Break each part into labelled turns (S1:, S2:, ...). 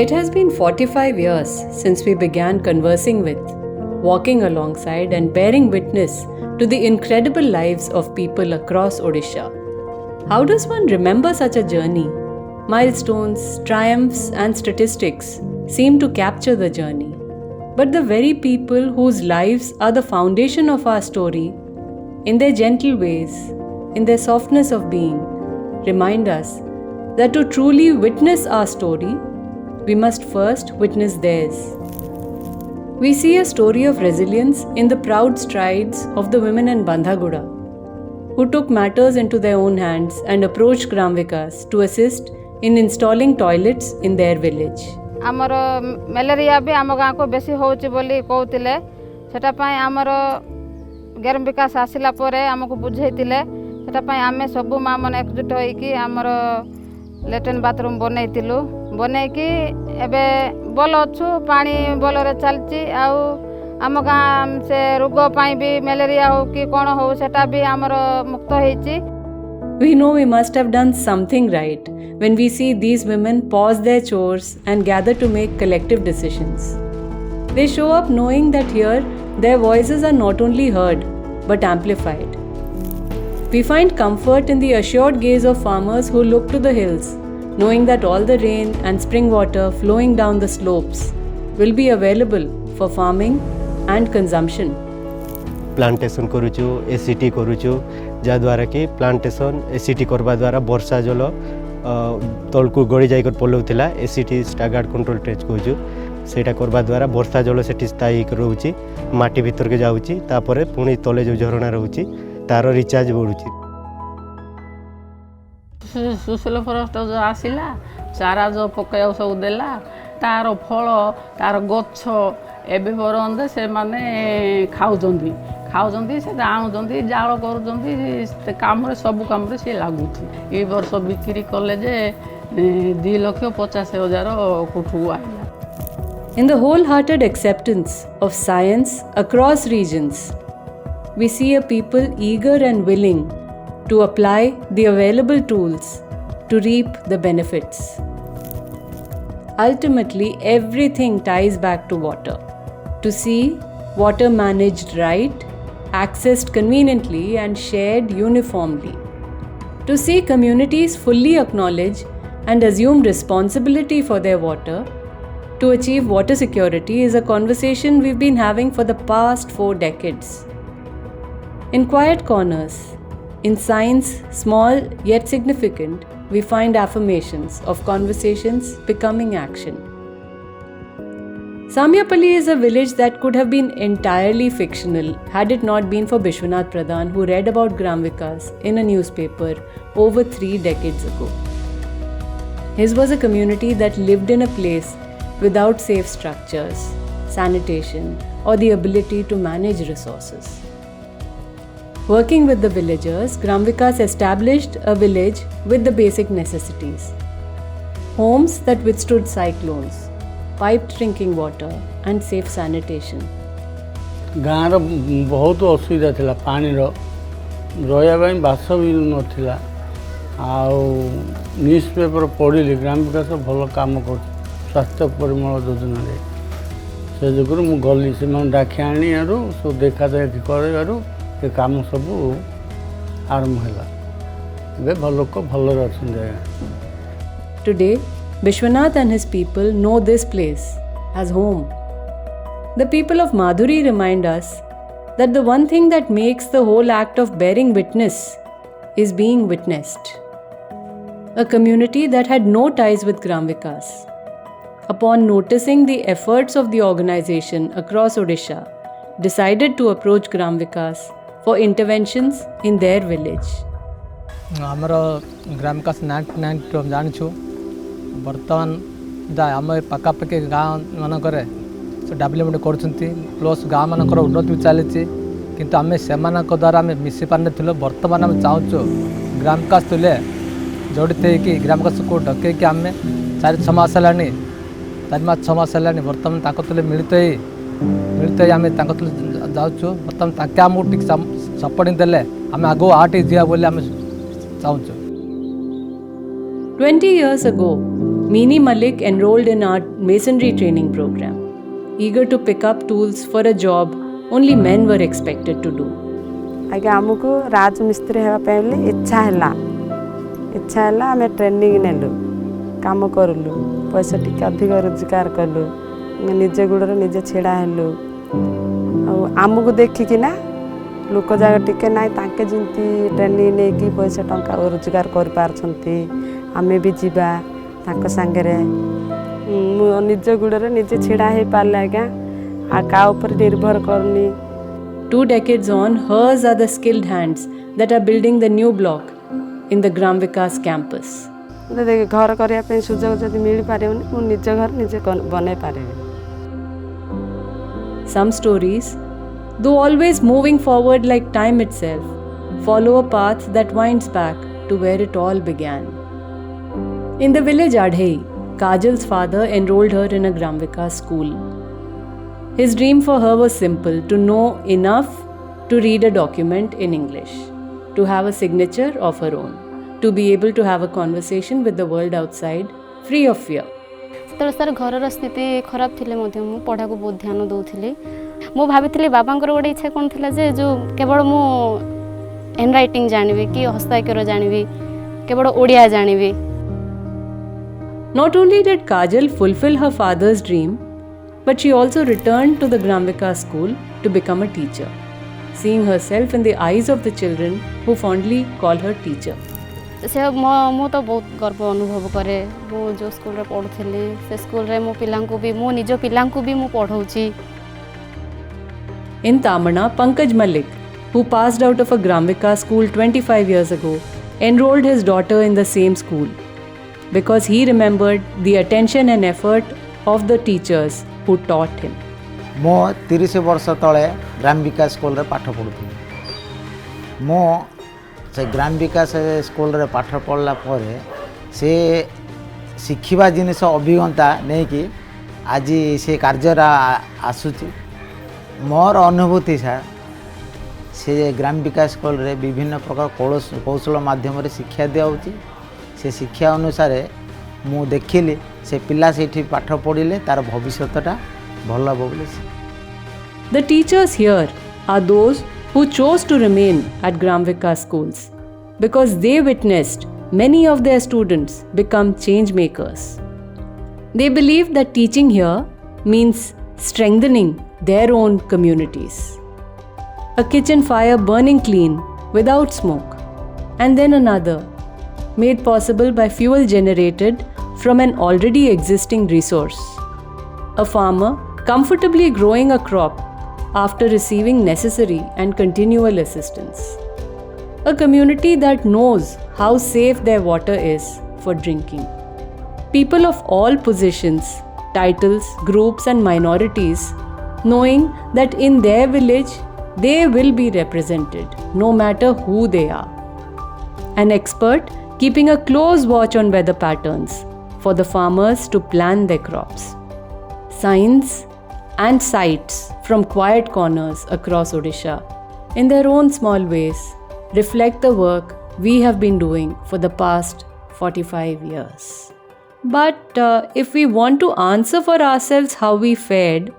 S1: It has been 45 years since we began conversing with, walking alongside, and bearing witness to the incredible lives of people across Odisha. How does one remember such a journey? Milestones, triumphs, and statistics seem to capture the journey. But the very people whose lives are the foundation of our story, in their gentle ways, in their softness of being, remind us that to truly witness our story, we must first witness theirs. We see a story of resilience in the proud strides of the women in Bandhaguda, who took matters into their own hands and approached Gram Vikas to assist in installing toilets in their village.
S2: आमर malaria भी आम गाँव को बेसी होची बोली कहते सेटा पाई आमर ग्राम विकास आसिला परे आमको बुझेइतिले सेटा पाई आमे सब माँ मन एकजुट होइकी आमर लैट्रिन बाथरूम बनैकी एबे भल अच्छु पानी भलरे चलची आउ आम गाँ से रोग पाई भी मलेरिया हो कि कौन हो सेटा भी आमर मुक्त होइची.
S1: We know we must have done something right when we see these women pause their chores and gather to make collective decisions. They show up knowing that here their voices are not only heard but amplified. We find comfort in the assured gaze of farmers who look to the hills, knowing that all the rain and spring water flowing down the slopes will be available for farming and consumption.
S3: Plantation करूचु ACT करूचु जद्वारा कि plantation ACT करवा द्वारा वर्षा जल तलकू गड़ी जाकर पलाउला ACT स्टागार्ड control ट्रेच कहूँ सेटा करवा द्वारा वर्षा जल से स्थायी रोचे माटी भीतर के जाऊँगी तापर पुणी तले जो झरणा रोचे तार रिचार्ज बढ़ुची.
S4: सुशील फॉरेस्ट जो आसला चारा जो पकड़ सब देला तार फल तार गछ एबे पर्यंत से माने खाऊँगी से आणुंट जाल कर कम सब कम सी लगुच ये वर्ष बिक्री कले जे 2,50,000 कोठू आइला.
S1: In the wholehearted acceptance of science across regions, we see a people eager and willing to apply the available tools to reap the benefits. Ultimately, everything ties back to water. To see water managed right, accessed conveniently and shared uniformly. To see communities fully acknowledge and assume responsibility for their water, to achieve water security is a conversation we've been having for the past 4 decades. In quiet corners, in signs small yet significant, we find affirmations of conversations becoming action. Samyapalli is a village that could have been entirely fictional had it not been for Bishwanath Pradhan, who read about Gram Vikas in a newspaper over 3 decades ago. His was a community that lived in a place without safe structures, sanitation, or the ability to manage resources. Working with the villagers, Gram Vikas established a village with the basic necessities. Homes that withstood cyclones, piped drinking water and safe sanitation.
S5: गाँव बहुत असुविधा थिला पानी रहा बास भी नाला news paper पढ़ी ग्राम विकास भल कम कर स्वास्थ्य परिमल योजना से जो मुझे गली से डाकी आनी सब देखा देखी कर कम सब आरंभ है भल लोक भल अच्छा.
S1: Today, Bishwanath and his people know this place as home. The people of Madhuri remind us that the one thing that makes the whole act of bearing witness is being witnessed. A community that had no ties with Gram Vikas, upon noticing the efforts of the organization across Odisha, decided to approach Gram Vikas for interventions in their village.
S6: हमारा ग्राम विकास 1992 जानु बर्तमान आम पखापाखि गाँव मानक development कर plus गाँव मानकर उन्नति भी चली किंतु आम से द्वारा आम मिसी पार ना बर्तमान आम चाहूँ ग्राम विकास तुले जड़ित होगी ग्राम विकास को डकई आम 4-6 मास है 4-6 मास है बर्तमान तुले मिलित आम जाऊँ बर्तमान ताके आमको ठीक सपोर्टिंग देले आम आगो आगे दिया बोले आम चाहूँ.
S1: 20 years ago, Meeni Malik enrolled in our masonry training program, eager to pick up tools for a job only men were expected to do.
S7: आगे आमको राजमिस्त्री होगापी इच्छा है आम ट्रेनिंग नेलु काम करलु पैसा टी अधिक रोजगार कलु निजे गोड़े निजे छिड़ा हेलु आमको देखिकिना लोक जाग टिके ना ताके जमी ट्रेनिंग नहीं कि पैसा टंका रोजगार कर आमे भी जीवा ताक सांगरे निज गोड़े निजे छिड़ा हो पारे आज्ञा आ का ऊपर निर्भर करनी.
S1: 2 decades on, hers are the skilled hands that are building the new block in the Gram Vikas campus.
S7: घर करने सुजोग जब मिल पारे मु निज घर निजे बने पारे.
S1: Some stories, though always moving forward like time itself, follow a path that winds back to where it all began. In the village Adhei, Kajal's father enrolled her in a Gram Vikas school. His dream for her was simple: to know enough to read a document in English, to have a signature of her own, to be able to have a conversation with the world outside free of fear.
S8: तो sir घर स्थिति खराब थिले मध्य मु पढ़ा को बहुत ध्यान दउथिली. मु भाबिथिली बाबांकर गोटे इच्छा कोन थिला जे जो केवल मु हैंड राइटिंग जानिबी कि हस्ताक्षर जानिबी केवल Odia जानिबी.
S1: Not only did Kajal fulfill her father's dream, but she also returned to the Gram Vikas school to become a teacher, seeing herself in the eyes of the children who fondly call her teacher.
S8: से मु तो बहुत गर्व अनुभव करे. मु जो school रे पढ़ुथिली से स्कूल रे मो पिलांको भी मो निजो पिलांको भी मु पढ़ौची.
S1: In Tamana, Pankaj Malik, who passed out of a Gram Vikas school 25 years ago, enrolled his daughter in the same school because he remembered the attention and effort of the teachers who taught him.
S9: मो 30 वर्ष तले ग्राम विकास school रे पाठ पढ़ुथि. मो से ग्राम विकास school रे पाठ पढ़ला परे से शिखिबा जिनिस अभिज्ञता नहीं कि आज से कार्य आसुची. मोर अनुभूति से ग्राम विकास स्कूल रे विभिन्न प्रकार कौशल माध्यम शिक्षा दिया. से शिक्षा अनुसार मु देखिली से पिला से पाठ पढ़िले तार भविष्यटा भल हम बोली.
S1: The teachers here are those who chose to remain at Gram Vikas schools because they witnessed many of their students become change makers. They believe that teaching here means strengthening their own communities. A kitchen fire burning clean without smoke, and then another, made possible by fuel generated from an already existing resource. A farmer comfortably growing a crop after receiving necessary and continual assistance. A community that knows how safe their water is for drinking. People of all positions, titles, groups and minorities knowing that in their village they will be represented no matter who they are. An expert keeping a close watch on weather patterns for the farmers to plan their crops. Signs and sights from quiet corners across Odisha, in their own small ways, reflect the work we have been doing for the past 45 years. But if we want to answer for ourselves how we fared,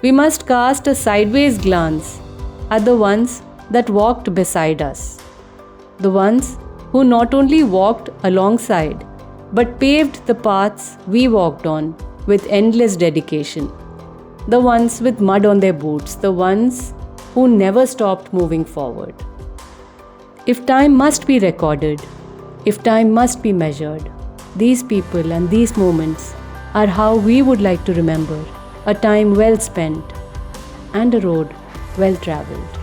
S1: we must cast a sideways glance at the ones that walked beside us. The ones who not only walked alongside, but paved the paths we walked on with endless dedication. The ones with mud on their boots, the ones who never stopped moving forward. If time must be recorded, if time must be measured, these people and these moments are how we would like to remember a time well spent and a road well travelled.